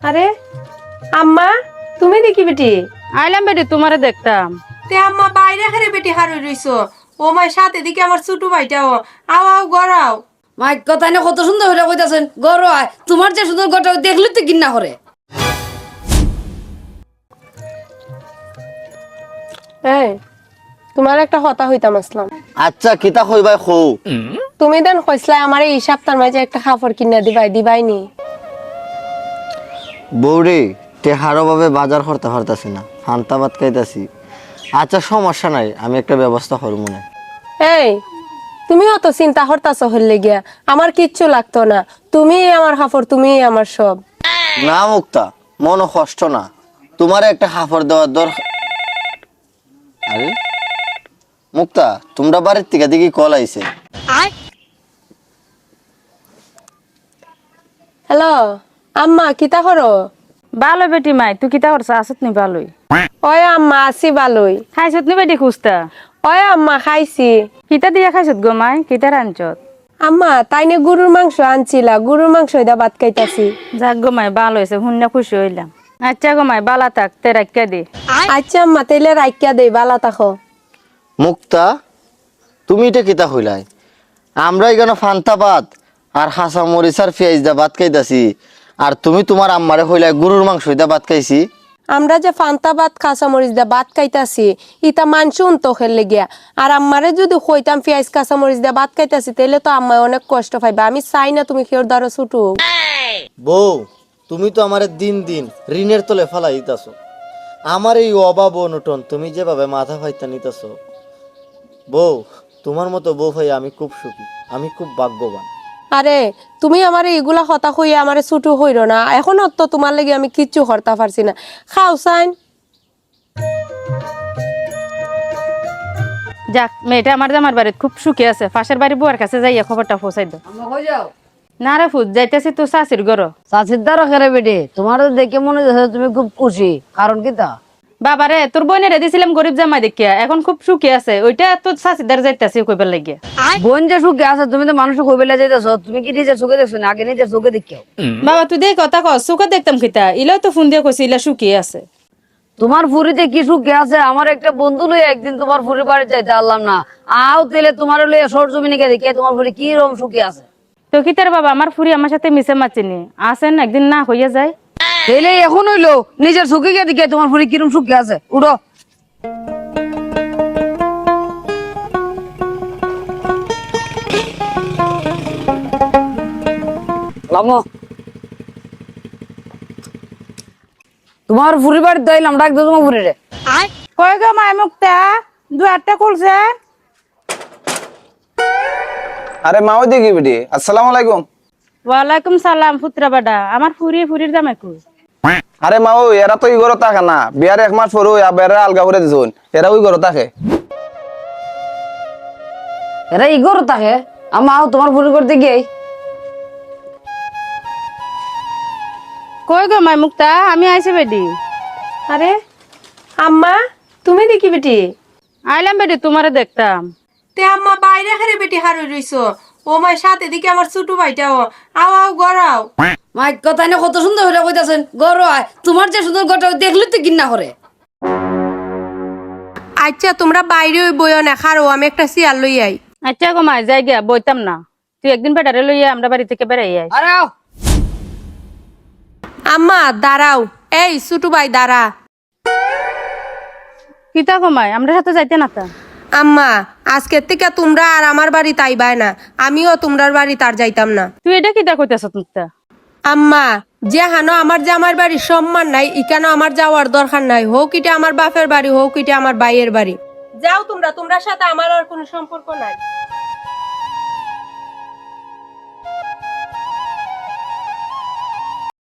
আরে আম্মা, তুমি দেখি বেটি? আইলাম বেটি, তোমারে দেখতাম। তে আম্মা বাইরে খারে বেটি হারই রইছো। ও মাই সাথে দিকে আমার ছোট ভাইটাও। আও আও গড়াও। মাই কথা না কত সুন্দর হইরা কইতাছেন গরো আয় তোমার যে সুন্দর গটা দেখলে তো কিন্না করে। এই তোমার একটা কথা হইতাম আসলাম। আচ্ছা কিতা কইবাই কও। তুমি দেন কইসলা আমার এই সপ্তাহের মাঝে একটা কাপড় কিনা দিবাই নি। বৌরে টেহারো ভাবে বাজার করতে পারতাছি না, ফান্তা ভাত খাইতাছি। আচ্ছা সমস্যা নাই, আমি একটা ব্যবস্থা করব না। এই তুমি অত চিন্তা করতাছো হইলে গিয়া, আমার কিচ্ছু লাগতো না। তুমি আমার কাপড়, তুমি আমার সব। না মুক্তা, মনো কষ্ট না, তোমার একটা হাফড় দেওয়ার দরকার। আরে মুক্তা, তোমরা বাড়ির থেকে দেখি কল আইছে। হ্যালো আম্মা, কিতা করো? ভালো বেটি মাই, তুই কিতা করছ? আসত নি ভালোই? ওই আম্মা আছি ভালোই। খাইছত নি বেটি খুঁজতা? ওই আম্মা খাইছি। কিতা দিয়া খাইছত গো মাই? কিতা রাঞ্চত? আম্মা তাইনে গরুর মাংস আনছিলা, গরুর মাংস দা ভাত খাইতাছি। যাক গো মাই, ভালো হয়েছে, শুনে খুশি হইলাম। আচ্ছা গো মাই, বালা থাক, তে রাখিয়া দে। আচ্ছা আম্মা, তাইলে রাখিয়া দেই, বালা থাকো। মুক্তা, তুমি এটা কিতা হইলাই? আমরা এখানে ফান্তা ভাত আর হাসা মরিচ আর পেঁয়াজ দা ভাত খাইতাছি, আর তুমি তোমার আম্মারে হইলাই গরুর মাংস দা ভাত খাইছি। আমরা যে ফান্তা ভাত কাঁচা মরিচ দা ভাত খাইতাছি, ইটা মানছুন তো খেলে গিয়া। আর আম্মারে যদি কইতাম পেঁয়াজ কাঁচা মরিচ দা ভাত খাইতাছি, তাইলে তো আম্মা অনেক কষ্ট পাইবা। আমি চাই না তুমি খেয়ে ধরো ছুটু। বউ, তুমি তো আমার দিন দিন ঋণের তলে ফালাই দিতাছ। আমার এই অভাব অনটন তুমি যেভাবে মাথা ফাইতা নিতেছ, বউ তোমার মতো বউ ভাই আমি খুব সুখী, আমি খুব ভাগ্যবান। আরে তুমি আমার এগুলা কথা কইয়া আমারে ছুটু হইর না। এখনো তো তোমার লাগি আমি কিচ্ছু করতে পারছি না। খাও সাইন। যাক, মেয়েটা আমার জামার বাড়িতে খুব সুখী আছে। পাশের বাড়ি বুয়ার কাছে যাইয়া খবরটা পৌঁছাই দাও। আমরা কই যাও? না রে ফুট, যাইতেছি তো চাষির ঘর। চাচির দ্বারা খেরে বেটে তোমার দেখে মনে হচ্ছে তুমি খুব খুশি, কারণ কি তা? বাবারে, তোর বোনের দিছিলাম গরিব জামাই দেখিয়া, এখন খুব সুখী আছে। ওইটা তোর চাষির দ্বারা যাইতেছি কইবার লাগিয়া। বোন যে সুখে আছে, তুমি তো মানুষ কইবেলা যাইতেছ, তুমি কি নিজের চোখে দেখছো না? আগে নিজের চোখে দেখিও। বাবা তুই দেখ কথা কস, সুখে দেখতাম কিতা? ইলাও তো ফোন দিয়ে কইছি ইলা সুখী আছে। তোমার ফুরিতে কি সুখে আছে? আমার একটা বন্ধু লই একদিন তোমার ফুরি বাড়ি যাইতে পারলাম না। আও তেলে তোমার লইয়া সরজমিনে কে দেখে তোমার ফুরি কি রকম সুখে আছে। তো কিতার বাবা, আমার ফুরি আমার সাথে মিশে মাচিনি আসেন, একদিন না হইয়া যায়। তেলে এখন হইলো নিজের চোখে কে দেখে তোমার ফুরি কিরম সুখে আছে। উড়ো। লামো তোমার ফুরি বাড়ি যাইলাম, ডাক দে তোমার ফুরি রে। কই গো মাই মুক্তা, দু আটটা খুলছে। আরে মা ওই দেখি বেটি, আসসালামু আলাইকুম। ওয়ালাইকুম সালাম পুত্রা বাডা, আমার ফুরির দামে কই? আরে মা ওই এরা তো ই ঘর থাকে না, বিয়ার 1 মাস পরে ওই আবার আলগা করে দিছুন, এরা ওই ঘর থাকে। এরা ইগোর থাকে, আমাও তোমার ফুরি করতে গিয়ে। কই গো মাই মুক্তা, আমি আইছি বেডি। আরে আম্মা, তুমি দেখি বেটি? আইলাম বেডি, তোমারে দেখতাম। তে আম্মা বাইরে খারে বেটি হারই রইছো। ও মাই সাথে দিকে আমার ছোট ভাইটাও। আও আও গড়াও। মাই কথা না কত সুন্দর হইরা কইতাছেন গরো আয় তোমার যে সুন্দর গটা দেখলে তো কিন্না করে। আচ্ছা তোমরা বাইরে ওই বইও না, খারো আমি একটা চেয়ার লই আই। আচ্ছা গো মাই, যাই গিয়া বইতাম না। তুই একদিন বেটারে লইয়া আমরা বাড়ি থেকে বেড়াই আই। আরে আও। আম্মা দাঁড়াও, এই ছোট ভাই দাঁড়া। কিতা গো মাই, আমরা সাথে যাইতে না তা? আম্মা আজকের থেকে তোমরা আর আমার বাড়ি তাইবাই না, আমিও তোমরার বাড়ি তার যাইতাম না। তুই এটা কিতা কইতাছ মুক্তা? আম্মা যে হানো আমার জামার বাড়ি সম্মান নাই, ইকানো আমার যাওয়ার দরকার নাই। হোক এটা আমার বাপের বাড়ি, হোক এটা আমার ভাইয়ের বাড়ি। যাও তোমরা, তোমরা সাথে আমার আর কোনো সম্পর্ক নাই।